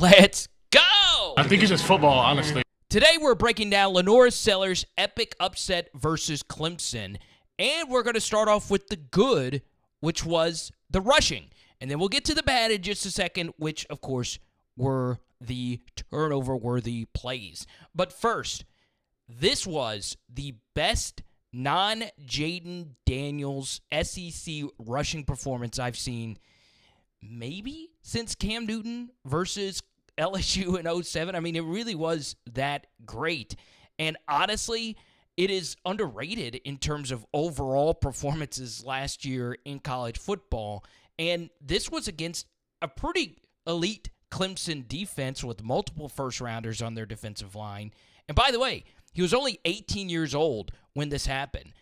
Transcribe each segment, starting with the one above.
Let's go! I think it's just football, honestly. Today we're breaking down LaNorris Sellers' epic upset versus Clemson, and we're going to start off with the good, which was the rushing. And then we'll get to the bad in just a second, which, of course, were the turnover-worthy plays. But first, this was the best non-Jaden Daniels SEC rushing performance I've seen maybe since Cam Newton versus LSU in 07. I mean, it really was that great. And honestly, it is underrated in terms of overall performances last year in college football. And this was against a pretty elite Clemson defense with multiple first-rounders on their defensive line. And by the way, he was only 18 years old when this happened.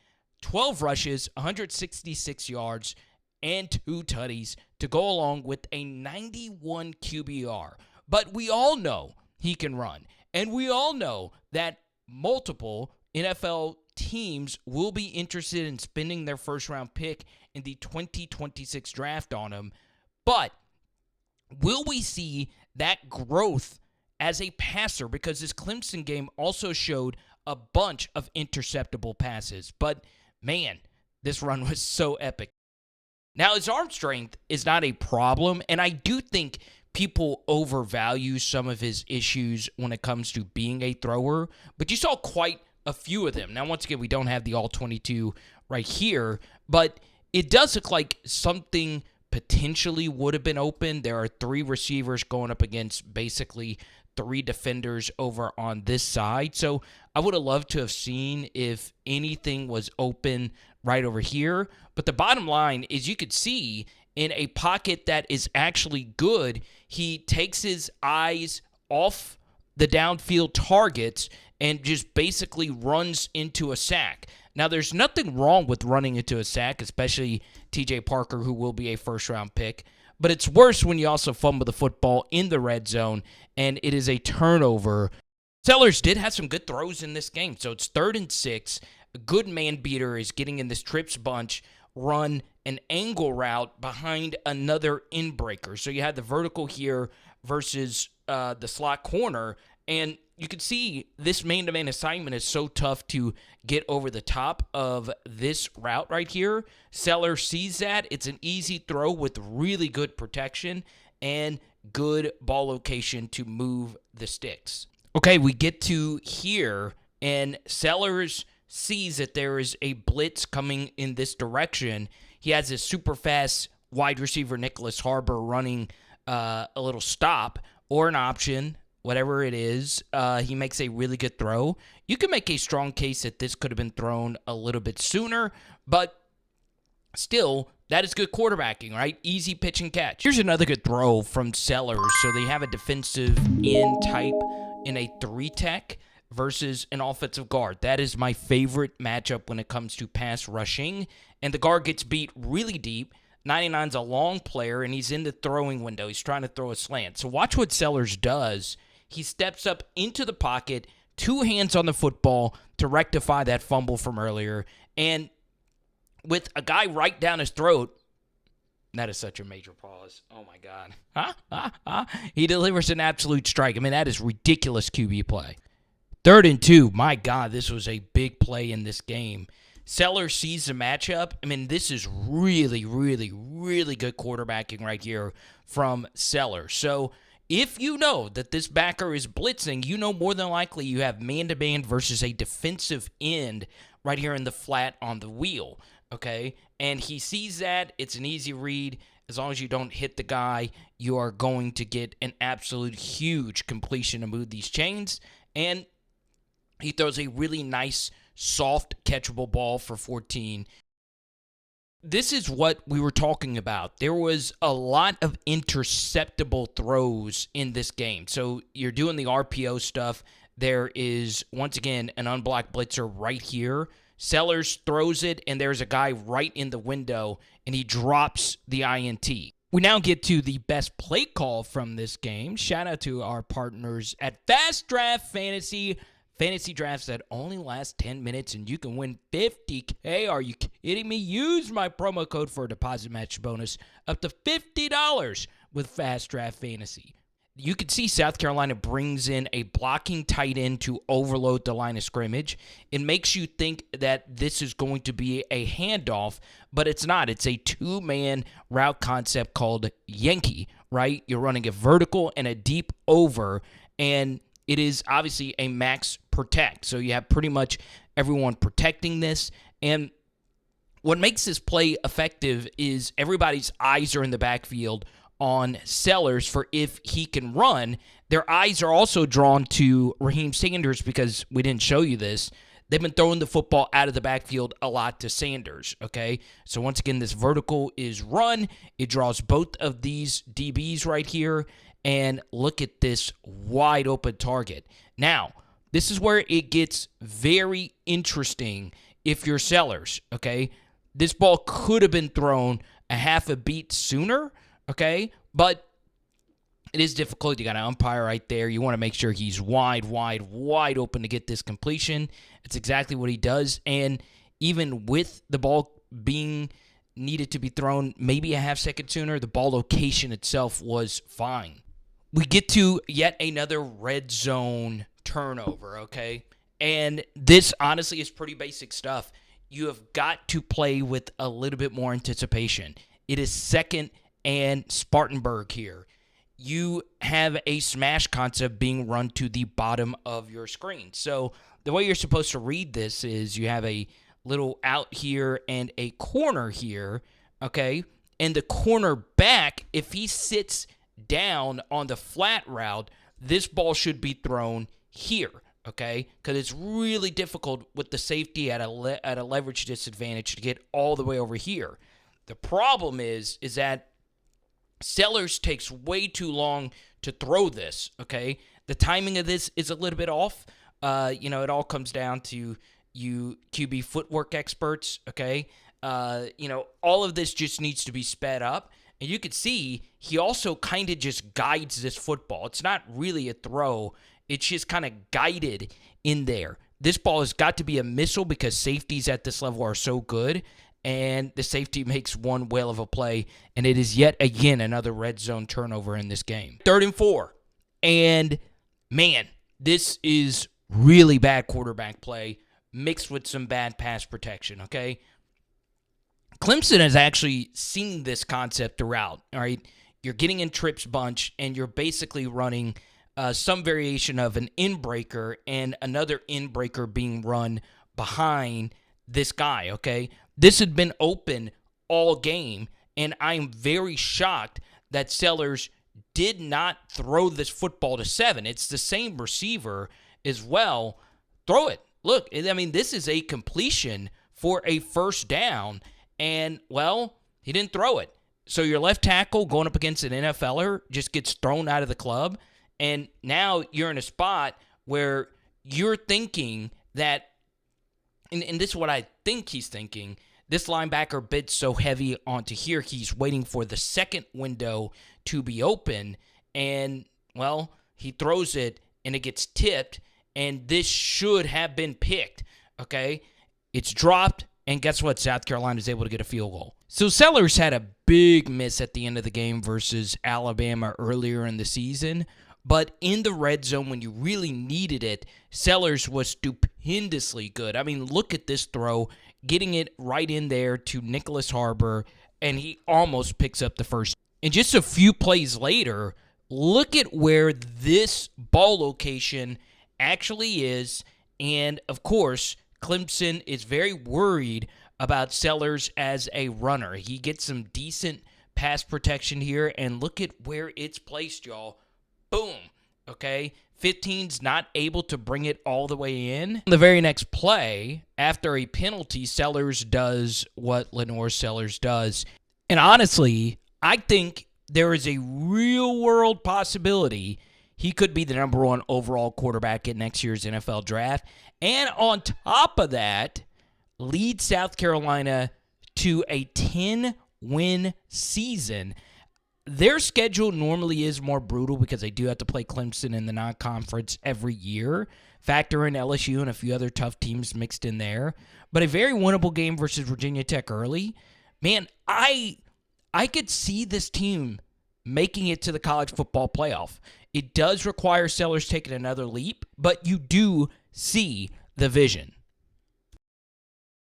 12 rushes, 166 yards, and 2 tutties to go along with a 91 QBR. But we all know he can run. And we all know that multiple NFL teams will be interested in spending their first-round pick in the 2026 draft on him. But will we see that growth as a passer? Because this Clemson game also showed a bunch of interceptable passes. But, man, this run was so epic. Now, his arm strength is not a problem, and I do think people overvalue some of his issues when it comes to being a thrower, but you saw quite a few of them. Now, once again, we don't have the all-22 right here, but it does look like something potentially would have been open. There are 3 receivers going up against basically 3 defenders over on this side. So I would have loved to have seen if anything was open right over here. But the bottom line is you could see in a pocket that is actually good, he takes his eyes off the downfield targets and just basically runs into a sack. Now, there's nothing wrong with running into a sack, especially TJ Parker, who will be a first-round pick. But it's worse when you also fumble the football in the red zone, and it is a turnover. Sellers did have some good throws in this game, so it's 3rd and 6. A good man beater is getting in this trips bunch, run an angle route behind another in-breaker. So you had the vertical here versus the slot corner, and you can see this man-to-man assignment is so tough to get over the top of this route right here. Sellers sees that. It's an easy throw with really good protection and good ball location to move the sticks. Okay, we get to here, and Sellers sees that there is a blitz coming in this direction. He has this super fast wide receiver, Nicholas Harbor, running a little stop or an option, whatever it is. He makes a really good throw. You can make a strong case that this could have been thrown a little bit sooner, but still, that is good quarterbacking, right? Easy pitch and catch. Here's another good throw from Sellers. So they have a defensive end type in a 3-tech versus an offensive guard. That is my favorite matchup when it comes to pass rushing. And the guard gets beat really deep. 99's a long player, and he's in the throwing window. He's trying to throw a slant. So watch what Sellers does. He steps up into the pocket, 2 hands on the football to rectify that fumble from earlier. And with a guy right down his throat, that is such a major pause. Oh, my God. He delivers an absolute strike. I mean, that is ridiculous QB play. 3rd and 2. My God, this was a big play in this game. Sellers sees the matchup. I mean, this is really, really, really good quarterbacking right here from Sellers. So if you know that this backer is blitzing, you know more than likely you have man-to-man versus a defensive end right here in the flat on the wheel, okay? And he sees that. It's an easy read. As long as you don't hit the guy, you are going to get an absolute huge completion to move these chains. And he throws a really nice, soft, catchable ball for 14. This is what we were talking about. There was a lot of interceptable throws in this game. So you're doing the RPO stuff. There is, once again, an unblocked blitzer right here. Sellers throws it, and there's a guy right in the window, and he drops the INT. We now get to the best play call from this game. Shout out to our partners at Fast Draft Fantasy. Fantasy drafts that only last 10 minutes, and you can win $50K. Are you kidding me? Use my promo code for a deposit match bonus up to $50 with Fast Draft Fantasy. you could see South Carolina brings in a blocking tight end to overload the line of scrimmage. It makes you think that this is going to be a handoff, but it's not. It's a two-man route concept called Yankee, right? You're running a vertical and a deep over, and it is obviously a max protect. So you have pretty much everyone protecting this, and what makes this play effective is everybody's eyes are in the backfield on Sellers for if he can run. Their eyes are also drawn to Raheem Sanders because we didn't show you this. They've been throwing the football out of the backfield a lot to Sanders, okay? So once again, this vertical is run. It draws both of these DBs right here, and look at this wide open target. Now, this is where it gets very interesting if you're Sellers, okay? This ball could have been thrown a half a beat sooner, okay? But it is difficult. You got an umpire right there. You want to make sure he's wide open to get this completion. It's exactly what he does. And even with the ball being needed to be thrown maybe a half second sooner, the ball location itself was fine. We get to yet another red zone turnover, okay? And this honestly is pretty basic stuff. You have got to play with a little bit more anticipation. It is second and Spartanburg here. You have a smash concept being run to the bottom of your screen. So the way you're supposed to read this is you have a little out here and a corner here, okay? And the corner back, if he sits down on the flat route, this ball should be thrown here, okay? Because it's really difficult with the safety at a leverage disadvantage to get all the way over here. The problem is that Sellers takes way too long to throw this, okay? The timing of this is a little bit off. It all comes down to you QB footwork experts, okay? All of this just needs to be sped up. And you can see he also kind of just guides this football. It's not really a throw. It's just kind of guided in there. This ball has got to be a missile because safeties at this level are so good. And the safety makes one whale of a play, and it is yet again another red zone turnover in this game. 3rd and 4. And, man, this is really bad quarterback play mixed with some bad pass protection, okay? Clemson has actually seen this concept throughout, all right? You're getting in trips bunch, and you're basically running some variation of an in-breaker and another in-breaker being run behind this guy, okay? This had been open all game, and I am very shocked that Sellers did not throw this football to 7. It's the same receiver as well. Throw it. Look, I mean, this is a completion for a first down, and, well, he didn't throw it. So your left tackle going up against an NFLer just gets thrown out of the club, and now you're in a spot where you're thinking that, and this is what I think he's thinking, this linebacker bid so heavy onto here, he's waiting for the second window to be open, and, well, he throws it, and it gets tipped, and this should have been picked, okay? It's dropped, and guess what? South Carolina is able to get a field goal. So Sellers had a big miss at the end of the game versus Alabama earlier in the season, but in the red zone when you really needed it, Sellers was stupendously good. I mean, look at this throw, getting it right in there to Nicholas Harbor, and he almost picks up the first. And just a few plays later, look at where this ball location actually is, and of course, Clemson is very worried about Sellers as a runner. He gets some decent pass protection here, and look at where it's placed, y'all. Boom. Okay? 15's not able to bring it all the way in. The very next play, after a penalty, Sellers does what LaNorris Sellers does. And honestly, I think there is a real-world possibility he could be the number 1 overall quarterback in next year's NFL draft. And on top of that, lead South Carolina to a 10-win season. Their schedule normally is more brutal because they do have to play Clemson in the non-conference every year. Factor in LSU and a few other tough teams mixed in there. But a very winnable game versus Virginia Tech early. Man, I could see this team making it to the college football playoff. It does require Sellers taking another leap, but you do see the vision.